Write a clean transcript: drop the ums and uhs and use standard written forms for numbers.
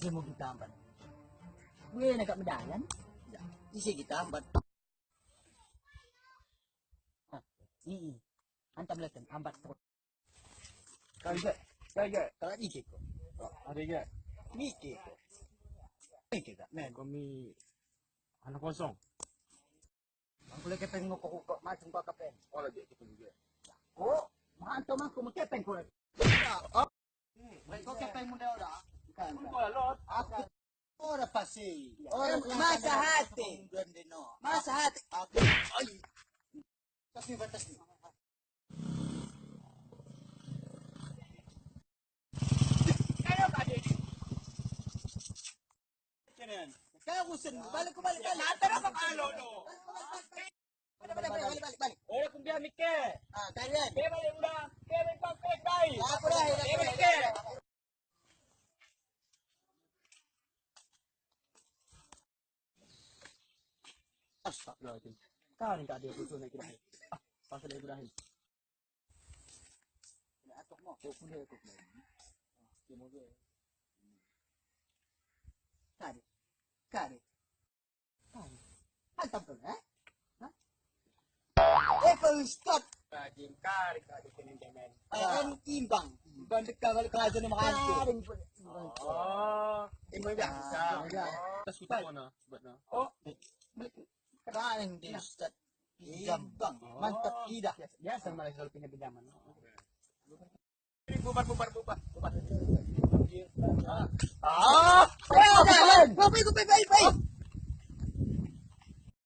Isi mo kita ambat. Ngayon agak medayan. Isi kita ambat. Ii. Antam leten ambat terus. Kaya. Kalau ike ko. Ada juga. Ike ko. Ike ka. Men. Kami anak kosong. Ang kulay kepeng mo ko macam ko kapen. Oh lagi kita juga. Oh, manto man ko mo kepeng ko. Ko kepeng mo daw da. Ako ora pasi. Ora masa hati. Masa hati. Ako. Ay. Kasi batas ni. Kaya kusin mo. Balik. Lahat na makalo, no? Balik. Oh, kung dia mikir. Kaya yan. Dia balik udah. Dia memang pekai. Ako dah. Dia mikir. Astagfirullahaladzim. Kau ni tak ada usul nak kira. Pasal Ibrahim. Atok mo. Kau pun dia ikut lagi. Semoga. Kari. Hantam tu, eh? Kau stop. Rajin kari kini jangan. Ang timbang. Bandek kalau kerajaan ni makan tu. Oh, ini biasa. Kita suka mana? Sebabnya. Oh, Kain di start. Timbang. Mantap tidak. biasa mereka selalu punya pinjaman. Bubar. Kopi.